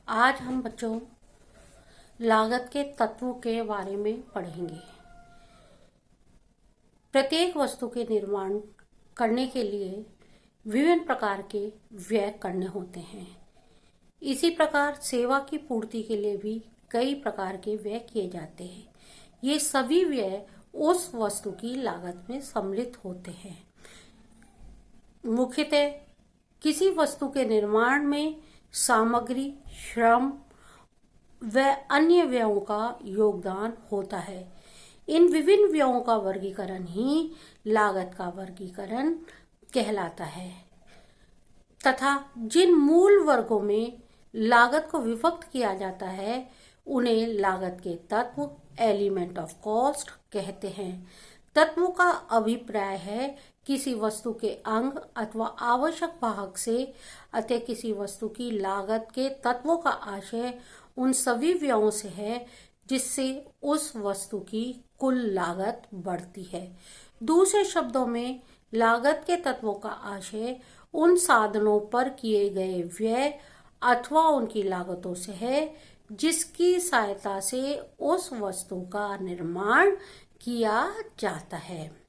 आज हम बच्चों लागत के तत्वों के बारे में पढ़ेंगे। प्रत्येक वस्तु के निर्माण करने के लिए विभिन्न प्रकार के व्यय करने होते हैं। इसी प्रकार सेवा की पूर्ति के लिए भी कई प्रकार के व्यय किए जाते हैं। ये सभी व्यय उस वस्तु की लागत में सम्मिलित होते हैं। मुख्यतः किसी वस्तु के निर्माण में सामग्री, श्रम व अन्य व्ययों का योगदान होता है। इन विभिन्न व्ययों का वर्गीकरण ही लागत का वर्गीकरण कहलाता है तथा जिन मूल वर्गों में लागत को विभक्त किया जाता है उन्हें लागत के तत्व एलिमेंट ऑफ कॉस्ट कहते हैं। तत्वों का अभिप्राय है किसी वस्तु के अंग अथवा आवश्यक भाग से अतः किसी वस्तु की लागत के तत्वों का आशय उन सभी व्ययों से है जिससे उस वस्तु की कुल लागत बढ़ती है। दूसरे शब्दों में लागत के तत्वों का आशय उन साधनों पर किए गए व्यय अथवा उनकी लागतों से है जिसकी सहायता से उस वस्तु का निर्माण किया जाता है।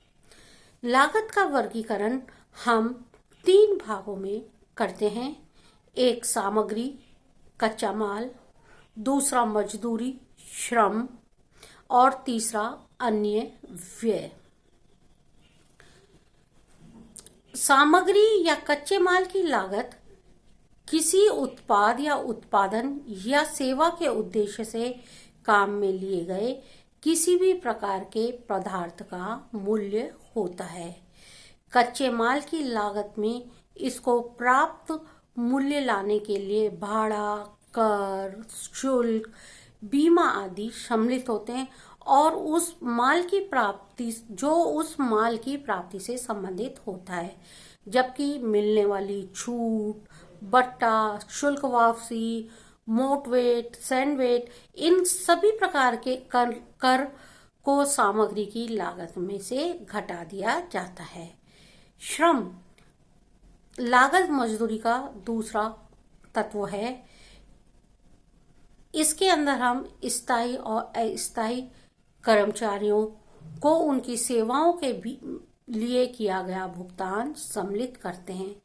लागत का वर्गीकरण हम 3 भागों में करते हैं। एक सामग्री, कच्चा माल, दूसरा मजदूरी, श्रम और तीसरा अन्य व्यय। सामग्री या कच्चे माल की लागत किसी उत्पाद या उत्पादन या सेवा के उद्देश्य से काम में लिए गए किसी भी प्रकार के पदार्थ का मूल्य होता है। कच्चे माल की लागत में इसको प्राप्त मूल्य लाने के लिए भाड़ा, कर, शुल्क, बीमा आदि सम्मिलित होते हैं और उस माल की प्राप्ति से संबंधित होता है। जबकि मिलने वाली छूट, बट्टा, शुल्क वापसी, मोटवेट, सैंडवेट इन सभी प्रकार के कर को सामग्री की लागत में से घटा दिया जाता है। श्रम लागत मजदूरी का दूसरा तत्व है। इसके अंदर हम स्थायी और अस्थायी कर्मचारियों को उनकी सेवाओं के लिए किया गया भुगतान सम्मिलित करते हैं।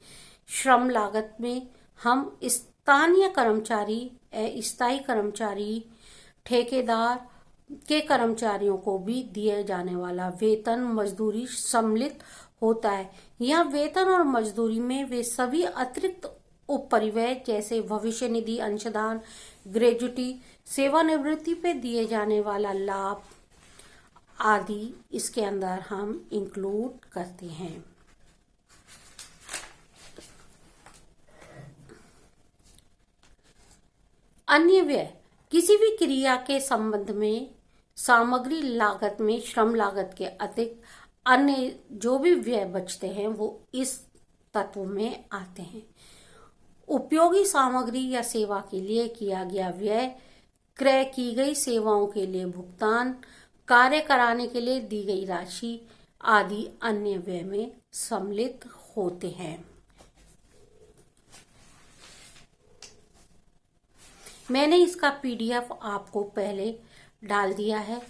श्रम लागत में हम स्थानीय कर्मचारी, अस्थायी कर्मचारी, ठेकेदार के कर्मचारियों को भी दिए जाने वाला वेतन, मजदूरी सम्मिलित होता है। यहाँ वेतन और मजदूरी में वे सभी अतिरिक्त उपरिव्यय जैसे भविष्य निधि, अंशदान, ग्रेजुटी, सेवानिवृत्ति पे दिए जाने वाला लाभ आदि इसके अंदर हम इंक्लूड करते हैं। अन्य व्यय किसी भी क्रिया के संबंध में सामग्री लागत में श्रम लागत के अतिरिक्त अन्य जो भी व्यय बचते हैं वो इस तत्व में आते हैं। उपयोगी सामग्री या सेवा के लिए किया गया व्यय, क्रय की गई सेवाओं के लिए भुगतान, कार्य कराने के लिए दी गई राशि आदि अन्य व्यय में सम्मिलित होते हैं। मैंने इसका पीडीएफ आपको पहले डाल दिया है।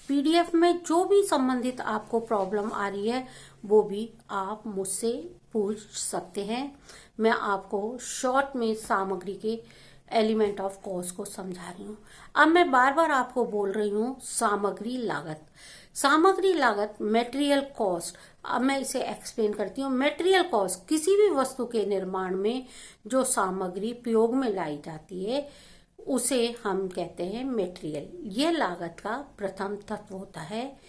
पीडीएफ में जो भी संबंधित आपको प्रॉब्लम आ रही है वो भी आप मुझसे पूछ सकते हैं। मैं आपको शॉर्ट में सामग्री के एलिमेंट ऑफ कॉस्ट को समझा रही हूँ। अब मैं बार बार आपको बोल रही हूँ सामग्री लागत। सामग्री लागत मटेरियल कॉस्ट। अब मैं इसे एक्सप्लेन करती हूँ। मटेरियल कॉस्ट किसी भी वस्तु के निर्माण में जो सामग्री प्रयोग में लाई जाती है उसे हम कहते हैं मटेरियल। यह लागत का प्रथम तत्व होता है।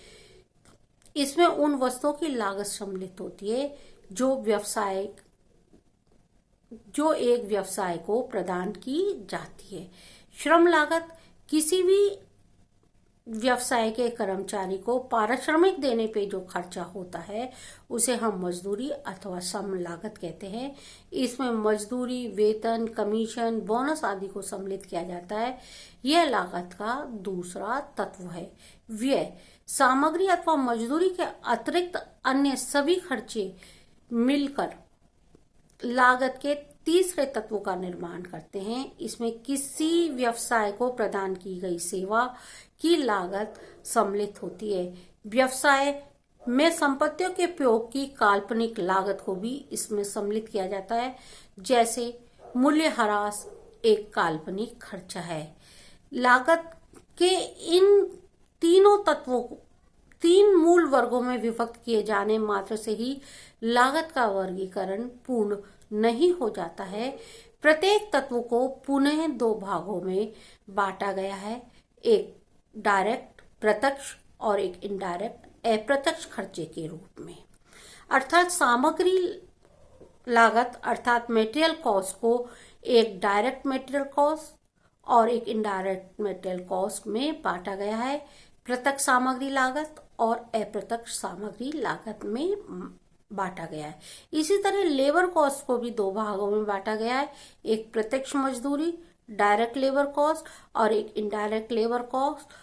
इसमें उन वस्तुओं की लागत सम्मिलित होती है जो एक व्यवसाय को प्रदान की जाती है। श्रम लागत किसी भी व्यवसाय के कर्मचारी को पारिश्रमिक देने पे जो खर्चा होता है उसे हम मजदूरी अथवा श्रम लागत कहते हैं। इसमें मजदूरी, वेतन, कमीशन, बोनस आदि को सम्मिलित किया जाता है। यह लागत का दूसरा तत्व है। व्यय सामग्री अथवा मजदूरी के अतिरिक्त अन्य सभी खर्चे मिलकर लागत के तीसरे तत्व का निर्माण करते हैं। इसमें किसी व्यवसाय को प्रदान की गई सेवा की लागत सम्मिलित होती है। व्यवसाय में संपत्तियों के उपयोग की काल्पनिक लागत को भी इसमें सम्मिलित किया जाता है। जैसे मूल्यह्रास एक काल्पनिक खर्चा है। लागत के इन तीनों तत्वों को 3 मूल वर्गों में विभक्त किए जाने मात्र से ही लागत का वर्गीकरण पूर्ण नहीं हो जाता है। प्रत्येक तत्व को पुनः 2 भागों में बांटा गया है, एक डायरेक्ट प्रत्यक्ष और एक इनडायरेक्ट अप्रत्यक्ष खर्चे के रूप में। अर्थात सामग्री लागत अर्थात मटेरियल कॉस्ट को एक डायरेक्ट मटेरियल कॉस्ट और एक इनडायरेक्ट मटेरियल कॉस्ट में बांटा गया है। प्रत्यक्ष सामग्री लागत और अप्रत्यक्ष सामग्री लागत में बांटा गया है। इसी तरह लेबर कॉस्ट को भी 2 भागों में बांटा गया है, एक प्रत्यक्ष मजदूरी डायरेक्ट लेबर कॉस्ट और एक इनडायरेक्ट लेबर कॉस्ट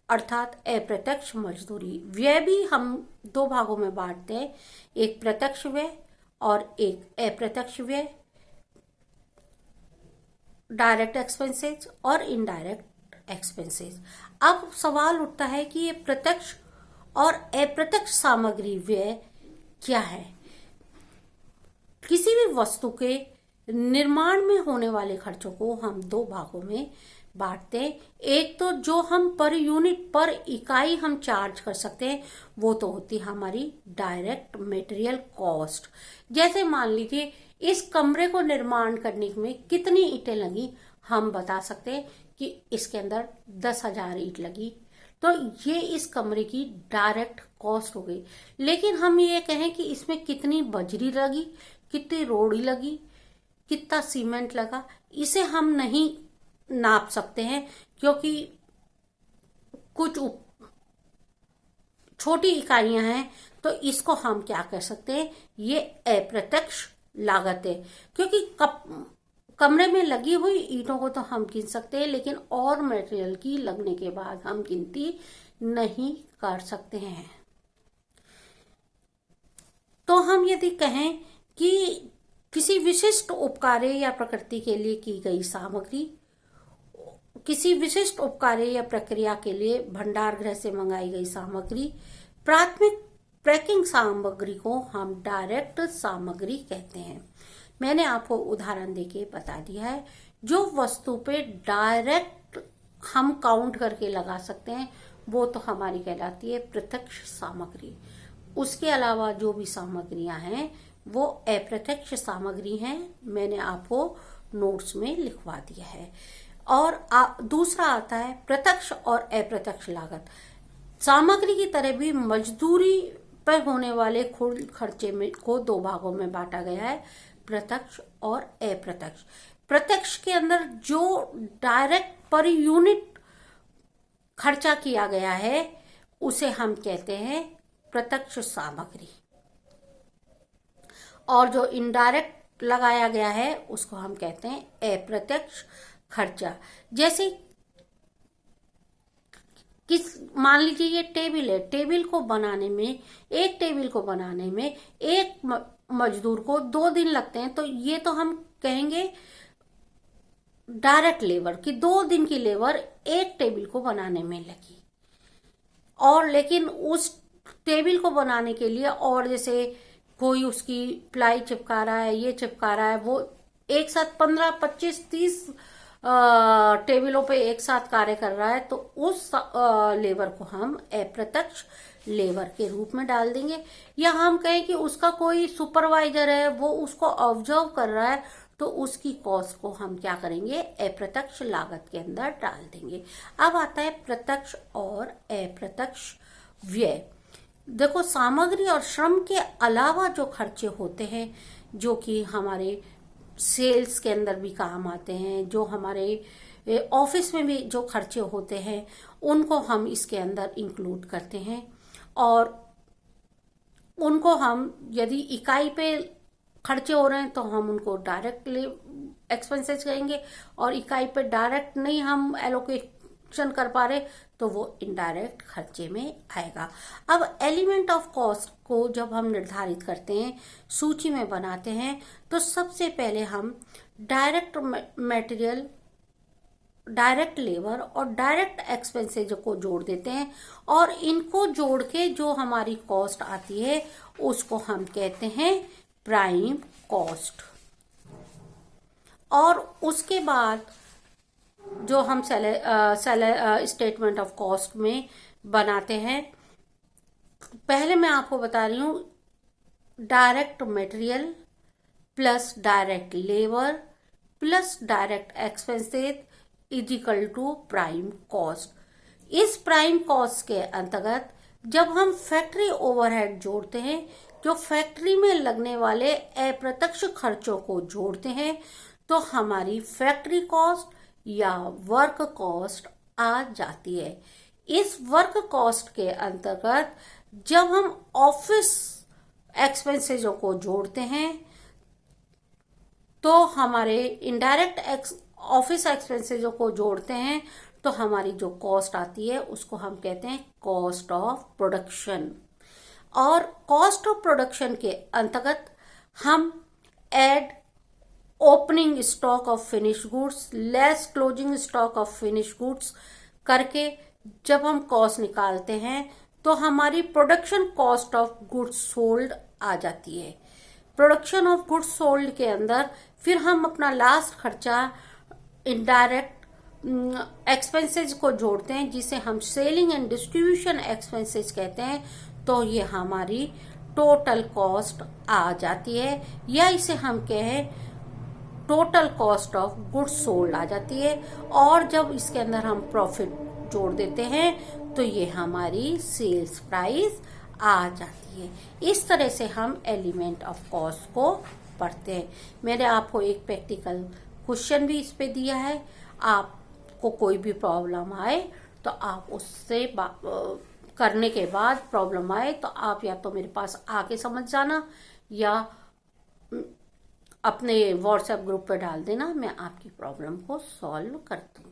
अर्थात अप्रत्यक्ष मजदूरी। व्यय भी हम 2 भागों में बांटते हैं, एक प्रत्यक्ष व्यय और एक अप्रत्यक्ष व्यय, डायरेक्ट एक्सपेंसेस और इनडायरेक्ट एक्सपेंसेस। अब सवाल उठता है कि ये प्रत्यक्ष और अप्रत्यक्ष सामग्री व्यय क्या है। किसी भी वस्तु के निर्माण में होने वाले खर्चों को हम 2 भागों में बांटते हैं। एक तो जो हम पर यूनिट पर इकाई हम चार्ज कर सकते हैं, वो तो होती है हमारी डायरेक्ट मटेरियल कॉस्ट। जैसे मान लीजिए इस कमरे को निर्माण करने में कितनी ईंटें लगी, हम बता सकते हैं कि इसके अंदर 10,000 ईंट लगी, तो ये इस कमरे की डायरेक्ट कॉस्ट हो गई। लेकिन हम ये कहें कि इसमें कितनी बजरी लगी, कितनी रोड़ी लगी, कितना सीमेंट लगा, इसे हम नहीं नाप सकते हैं, क्योंकि कुछ छोटी इकाइयां हैं। तो इसको हम क्या कह सकते हैं, ये अप्रत्यक्ष लागत है। क्योंकि कमरे में लगी हुई ईंटों को तो हम गिन सकते हैं, लेकिन और मटेरियल की लगने के बाद हम गिनती नहीं कर सकते हैं। तो हम यदि कहें कि किसी विशिष्ट उपकार्य या प्रकृति के लिए की गई सामग्री, किसी विशिष्ट उपकार्य या प्रक्रिया के लिए भंडार गृह से मंगाई गई सामग्री, प्राथमिक पैकिंग सामग्री को हम डायरेक्ट सामग्री कहते हैं। मैंने आपको उदाहरण देके बता दिया है। जो वस्तु पे डायरेक्ट हम काउंट करके लगा सकते हैं, वो तो हमारी कहलाती है प्रत्यक्ष सामग्री। उसके अलावा जो भी सामग्रियां हैं वो अप्रत्यक्ष सामग्री हैं। मैंने आपको नोट्स में लिखवा दिया है। और दूसरा आता है प्रत्यक्ष और अप्रत्यक्ष लागत। सामग्री की तरह भी मजदूरी पर होने वाले कुल खर्चे में को 2 भागों में बांटा गया है, प्रत्यक्ष और अप्रत्यक्ष। प्रत्यक्ष के अंदर जो डायरेक्ट पर यूनिट खर्चा किया गया है उसे हम कहते हैं प्रत्यक्ष सामग्री, और जो इनडायरेक्ट लगाया गया है उसको हम कहते हैं अप्रत्यक्ष खर्चा। जैसे मान लीजिए ये टेबल है, टेबल को बनाने में, एक टेबल को बनाने में एक मजदूर को 2 दिन लगते हैं, तो ये तो हम कहेंगे डायरेक्ट लेबर कि 2 दिन की लेबर एक टेबल को बनाने में लगी। और लेकिन उस टेबल को बनाने के लिए और जैसे कोई उसकी प्लाई चिपका रहा है, ये चिपका रहा है, वो एक साथ 15, 25, 30 टेबलों पे एक साथ कार्य कर रहा है, तो उस लेबर को हम अप्रत्यक्ष लेबर के रूप में डाल देंगे। या हम कहें कि उसका कोई सुपरवाइजर है, वो उसको ऑब्जर्व कर रहा है, तो उसकी कॉस्ट को हम क्या करेंगे, अप्रत्यक्ष लागत के अंदर डाल देंगे। अब आता है प्रत्यक्ष और अप्रत्यक्ष व्यय। देखो, सामग्री और श्रम के अलावा जो खर्चे होते हैं, जो कि हमारे सेल्स के अंदर भी काम आते हैं, जो हमारे ऑफिस में भी जो खर्चे होते हैं, उनको हम इसके अंदर इंक्लूड करते हैं। और उनको हम यदि इकाई पे खर्चे हो रहे हैं तो हम उनको डायरेक्टली एक्सपेंसेस कहेंगे, और इकाई पे डायरेक्ट नहीं हम एलोकेशन कर पा रहे तो वो इनडायरेक्ट खर्चे में आएगा। अब एलिमेंट ऑफ कॉस्ट को जब हम निर्धारित करते हैं, सूची में बनाते हैं, तो सबसे पहले हम डायरेक्ट मटेरियल, डायरेक्ट लेबर और डायरेक्ट एक्सपेंसेज को जोड़ देते हैं, और इनको जोड़ के जो हमारी कॉस्ट आती है उसको हम कहते हैं प्राइम कॉस्ट। और उसके बाद जो हम स्टेटमेंट ऑफ कॉस्ट में बनाते हैं, पहले मैं आपको बता रही हूं, direct material plus direct labour plus direct expenses is equal to prime cost. इस प्राइम कॉस्ट के अंतर्गत जब हम फैक्ट्री ओवरहेड जोड़ते हैं, जो फैक्ट्री में लगने वाले अप्रत्यक्ष खर्चों को जोड़ते हैं, तो हमारी फैक्ट्री कॉस्ट या वर्क कॉस्ट आ जाती है। इस वर्क कॉस्ट के अंतर्गत जब हम ऑफिस एक्सपेंसेजों को जोड़ते हैं, तो हमारे इनडायरेक्ट ऑफिस एक्सपेंसेजों को जोड़ते हैं, तो हमारी जो कॉस्ट आती है उसको हम कहते हैं कॉस्ट ऑफ प्रोडक्शन। और कॉस्ट ऑफ प्रोडक्शन के अंतर्गत हम add opening stock of finish goods less closing stock of finish goods करके जब हम कॉस्ट निकालते हैं, तो हमारी production cost of goods sold आ जाती है। प्रोडक्शन ऑफ गुड्स सोल्ड के अंदर फिर हम अपना लास्ट खर्चा इनडायरेक्ट एक्सपेंसेस को जोड़ते हैं, जिसे हम सेलिंग एंड डिस्ट्रीब्यूशन एक्सपेंसेस कहते हैं, तो ये हमारी टोटल कॉस्ट आ जाती है, या इसे हम कहें total cost of goods sold आ जाती है। और जब इसके अंदर हम प्रॉफिट जोड़ देते हैं, तो ये हमारी सेल्स प्राइस आ जाती है। इस तरह से हम एलिमेंट ऑफ कॉस्ट को पढ़ते हैं। मैंने आपको एक प्रैक्टिकल क्वेश्चन भी इस पे दिया है। आपको कोई भी प्रॉब्लम आए तो आप उससे करने के बाद प्रॉब्लम आए तो आप या तो मेरे पास आके समझ जाना, या अपने व्हाट्सएप ग्रुप पे डाल देना, मैं आपकी प्रॉब्लम को सॉल्व कर दूंगी।